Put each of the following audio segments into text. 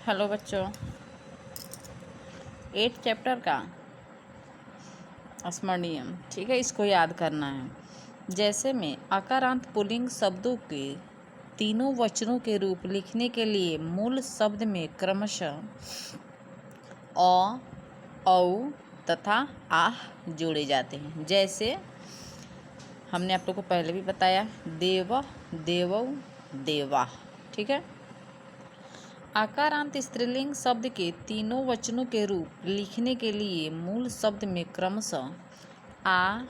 Hello बच्चों, 8 chapter का स्मरणीय, ठीक है, इसको याद करना है। जैसे में आकारांत पुल्लिंग शब्दों के तीनों वचनों के रूप लिखने के लिए मूल शब्द में क्रमशः अ, औ तथा आह जोड़े जाते हैं। जैसे हमने आप लोग को पहले भी बताया, देव, देवौ, देवा, ठीक है। आकारांत स्त्रीलिंग शब्द के तीनों वचनों के रूप लिखने के लिए मूल शब्द में क्रमशः आ,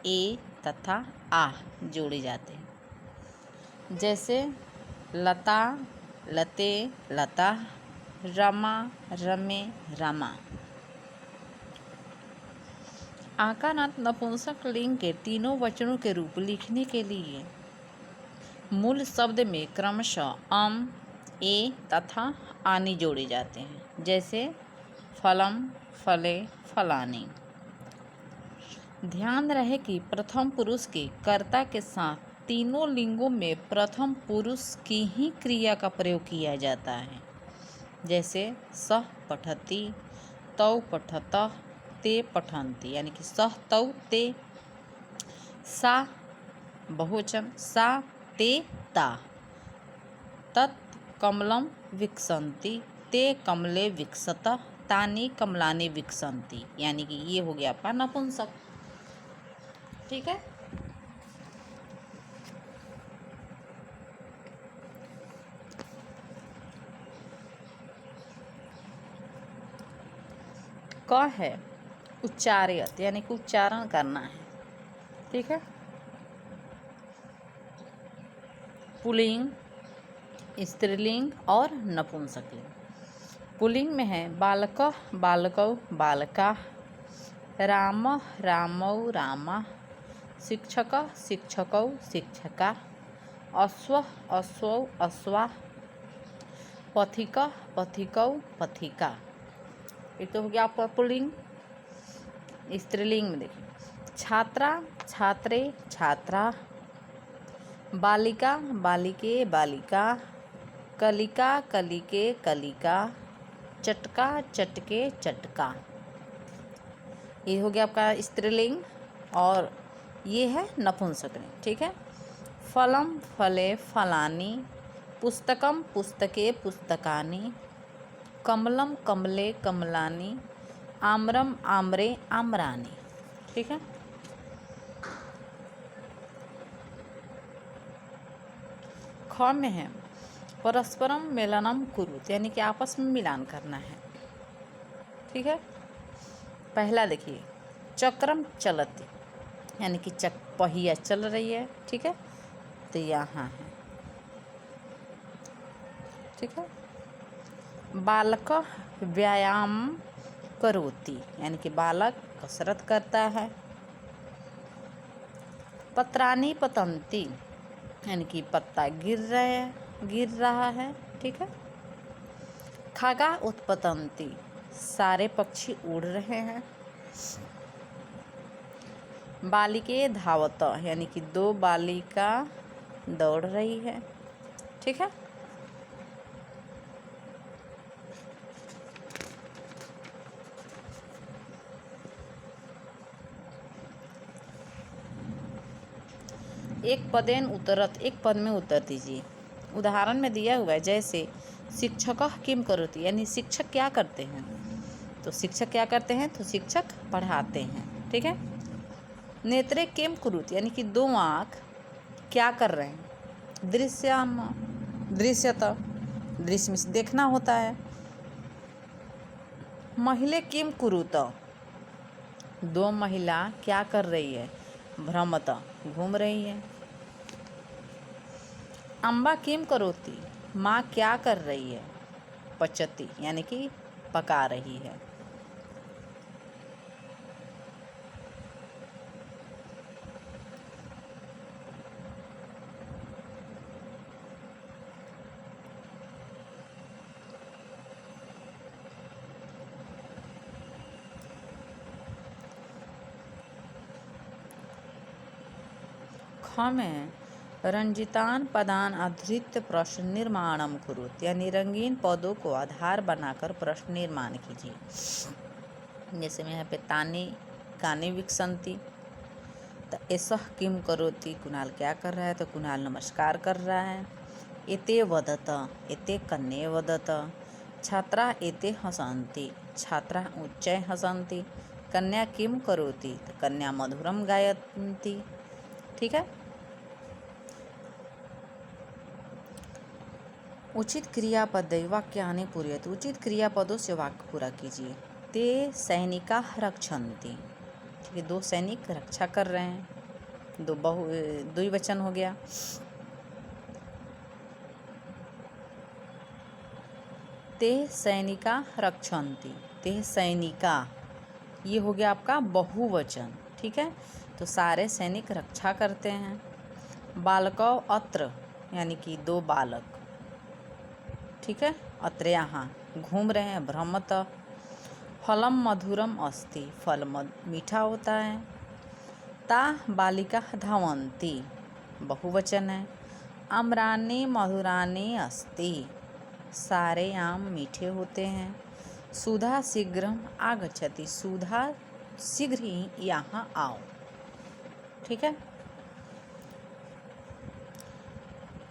ए तथा आ जोड़े जाते हैं। जैसे लता, लते, लता, रमा, रमे, रमा। आकारांत नपुंसक लिंग के तीनों वचनों के रूप लिखने के लिए मूल शब्द में क्रमशः अम, ए तथा आनी जोड़े जाते हैं। जैसे फलम, फले, फलानी। ध्यान रहे कि प्रथम पुरुष के कर्ता के साथ तीनों लिंगों में प्रथम पुरुष की ही क्रिया का प्रयोग किया जाता है। जैसे सः पठति, तौ पठतः, ते पठन्ति, यानी कि सः, तौ, ते। सा बहुवचन, सा, ते, ता। तत् कमलं विकसन्ति, ते कमले विकसतः, तानि कमलानि विकसन्ति, यानी कि ये हो गया आपका नपुंसक, ठीक है। क है उच्चार्यत, यानी कि उच्चारण करना है, ठीक है। पुल्लिंग, स्त्रीलिंग और नपुंसकलिंग। पुल्लिंग में है बालक, बालकौ, बालका, राम, रामौ, रामा, शिक्षक, शिक्षकौ, शिक्षका, अश्व, अश्वौ, अश्वा, पथिक, पथिकौ, पथिका। ये तो हो गया आपका पुल्लिंग। स्त्रीलिंग में देखिए छात्रा, छात्रे, छात्रा, बालिका, बालिके, बालिका, कलिका, कलिके, कलिका, चटका, चटके, चटका। ये हो गया आपका स्त्रीलिंग और ये है नपुंसकलिंग, ठीक है। फलम, फले, फलानी, पुस्तकम, पुस्तके, पुस्तकानि, कमलम, कमले, कमलानि, आम्रम, आम्रे, आम्रानि, ठीक है। ख में है परस्परम मेलनम कुरुत, यानी कि आपस में मिलान करना है, ठीक है। पहला देखिए चक्रम चलती, यानी कि पहिया चल रही है, ठीक है, तो यहाँ है, ठीक है। बालक व्यायाम करोति, यानी कि बालक कसरत करता है। पत्राणि पतन्ति, यानी कि पत्ता गिर रहा है, ठीक है। खगा उत्पतन्ति, सारे पक्षी उड़ रहे हैं। बालिके धावत, यानी कि 2 बालिका दौड़ रही है, ठीक है। एक पदेन उतरत, एक पद में उत्तर दीजिए। उदाहरण में दिया हुआ है, जैसे शिक्षकः किम करोति, यानी शिक्षक क्या करते हैं। तो शिक्षक क्या करते हैं, तो शिक्षक पढ़ाते हैं, ठीक है। नेत्रे किम कुरुत, यानी कि 2 आँख क्या कर रहे हैं। दृश्याम, दृश्यत, दृश्य में देखना होता है। महिले किम कुरुत, 2 महिला क्या कर रही है, भ्रमत, घूम रही है। अम्बा किम करोति, माँ क्या कर रही है, पचती, यानी कि पका रही है। ख में रंजितान पदान आधृत्य प्रश्न निर्माणम कुरुत, यानी रंगीन पदों को आधार बनाकर प्रश्न निर्माण कीजिए। जैसे मैं यहाँ पे ताने काने विकसंती, तो ऐसा किम करोति, कुणाल क्या कर रहा है, तो कुणाल नमस्कार कर रहा है। एते वदत, एते कन्ये वदत, छात्रा एते हसन्ति, छात्रा उच्चै हसन्ति, कन्या किम करोति, तो कन्या मधुरम गायन्ति। ठीक है। उचित क्रियापद वाक्यानि पूरयतु, उचित क्रियापदों से वाक्य पूरा कीजिए। ते सैनिका रक्षन्ति, ठीक है, 2 सैनिक रक्षा कर रहे हैं, द्विवचन हो गया। ते सैनिका रक्षन्ति, ते सैनिका, ये हो गया आपका बहुवचन। ठीक है, तो सारे सैनिक रक्षा करते हैं। बालकौ अत्र, यानी कि 2 बालक, ठीक है, अत्र यहाँ घूम रहे हैं, भ्रमत। फलम मधुरम अस्ति, फल मीठा होता है। ता बालिका धावन्ति, बहुवचन है। आम्राणि मधुराणि अस्ति, सारे आम मीठे होते हैं। सुधा शीघ्रम आगच्छति, सुधा शीघ्र ही यहाँ आओ। ठीक है।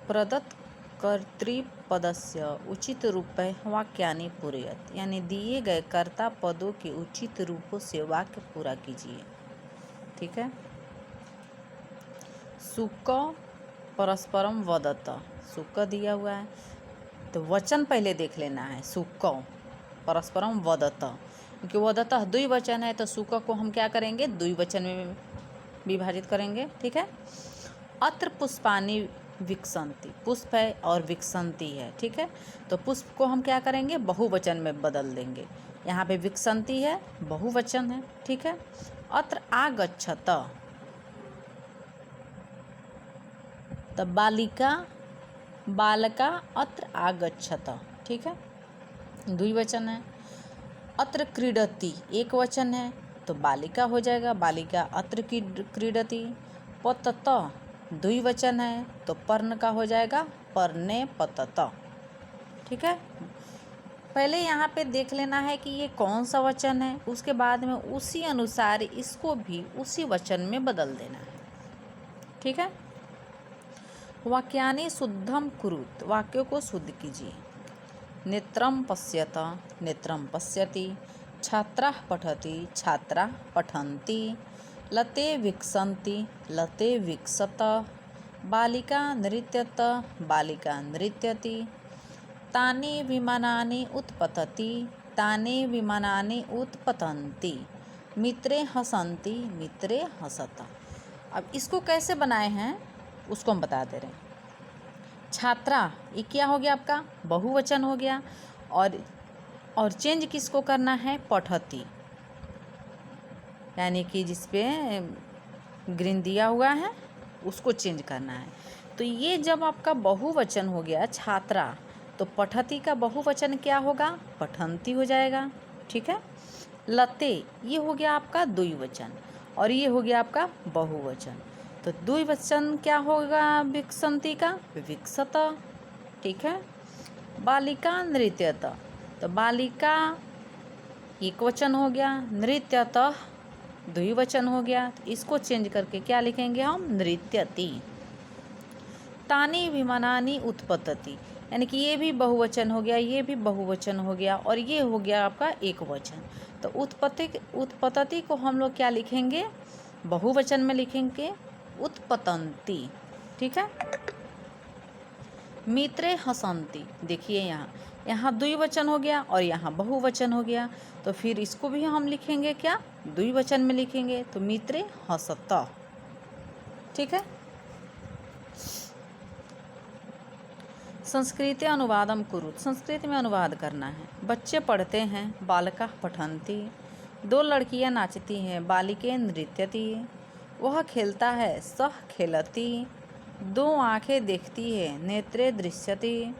प्रदत्त कर्तृपदस्य उचित रूपे वाक्यानि पूरयत, यानी दिए गए कर्ता पदों के उचित रूपों से वाक्य पूरा कीजिए। ठीक है। सुक परस्परम वदत, सुक दिया हुआ है तो वचन पहले देख लेना है। सुक परस्परम वदत, क्योंकि वदत द्विवचन है तो सुक को हम क्या करेंगे, द्विवचन में विभाजित करेंगे। ठीक है। अत्र पुष्पानि विकसंती, पुष्प है और विकसंती है। ठीक है, तो पुष्प को हम क्या करेंगे, बहुवचन में बदल देंगे। यहाँ पे विकसंती है, बहुवचन है। ठीक है। अत्र आगच्छत, तो बालिका बालका अत्र आगच्छत, ठीक है, द्विवचन है। अत्र क्रीडति, एक वचन है तो बालिका हो जाएगा, बालिका अत्र क्रीडति। पतत द्विवचन है तो पर्ण का हो जाएगा, पर्णे पतत। ठीक है, पहले यहाँ पे देख लेना है कि ये कौन सा वचन है, उसके बाद में उसी अनुसार इसको भी उसी वचन में बदल देना है। ठीक है। वाक्यानि शुद्धम कुरुत, वाक्यों को शुद्ध कीजिए। नेत्रम पश्यत, नेत्रम पश्यति। छात्राः पठति, छात्राः पठन्ति। लते विकसन्ति, लते विकसत। बालिका नृत्यत, बालिका नृत्यति। तानि विमानानि उत्पतति, तानि विमानानि उत्पतन्ति। मित्रे हसन्ति, मित्रे हसत। अब इसको कैसे बनाए हैं उसको हम बता दे रहे हैं। छात्रा, ये क्या हो गया आपका, बहुवचन हो गया, और चेंज किसको करना है, पठती, यानी कि जिसपे ग्रीन दिया हुआ है उसको चेंज करना है। तो ये जब आपका बहुवचन हो गया छात्रा, तो पठती का बहुवचन क्या होगा, पठंती हो जाएगा। ठीक है। लते, ये हो गया आपका द्विवचन, और ये हो गया आपका बहुवचन, तो द्विवचन क्या होगा विकसंती का, विकसत। ठीक है। बालिका नृत्यत, तो बालिका एक वचन हो गया, नृत्यत द्विवचन हो गया, तो इसको चेंज करके क्या लिखेंगे हम, नृत्यति। तानि विमानानि उत्पतति, यानी कि ये भी बहुवचन हो गया, ये भी बहुवचन हो गया, और ये हो गया आपका एक वचन। तो उत्पतति को हम लोग क्या लिखेंगे, बहुवचन में लिखेंगे, उत्पतंती। ठीक है। मित्रे हसंती, देखिए यहाँ द्विवचन हो गया और यहाँ बहुवचन हो गया, तो फिर इसको भी हम लिखेंगे क्या, द्विवचन में लिखेंगे, तो मित्रे हसत। ठीक है। संस्कृते अनुवादम कुरुत, संस्कृत में अनुवाद करना है। बच्चे पढ़ते हैं, बालिका पठन्ति। 2 लड़कियां नाचती हैं, बालिके नृत्यति। वह खेलता है, सह खेलती। 2 आँखें देखती है, नेत्रे दृश्यति।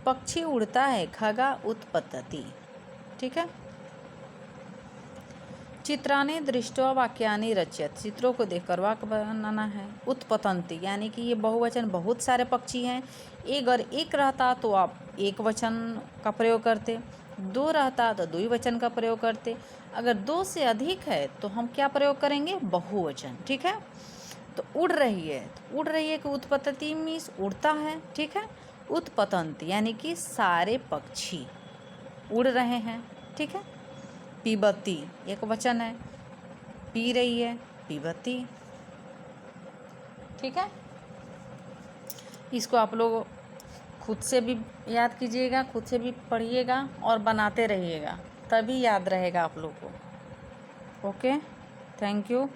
पक्षी उड़ता है, खगा उत्पतति। ठीक है। चित्राणि दृष्ट्वा वाक्यानि रचयत, चित्रों को देखकर वाक्य बनाना है। उत्पतंति यानी कि ये बहुवचन, बहुत सारे पक्षी हैं। अगर एक रहता तो आप एक वचन का प्रयोग करते, दो रहता तो द्विवचन का प्रयोग करते, अगर दो से अधिक है तो हम क्या प्रयोग करेंगे, बहुवचन। ठीक है। तो उड़ रही है, तो उड़ रही है कि उत्पतति मीन्स उड़ता है। ठीक है। उत्पतंति यानी कि सारे पक्षी उड़ रहे हैं। ठीक है। पीबती एक वचन है, पी रही है, पीबती। ठीक है। इसको आप लोग खुद से भी याद कीजिएगा, खुद से भी पढ़िएगा और बनाते रहिएगा, तभी याद रहेगा आप लोग को। Okay, thank you.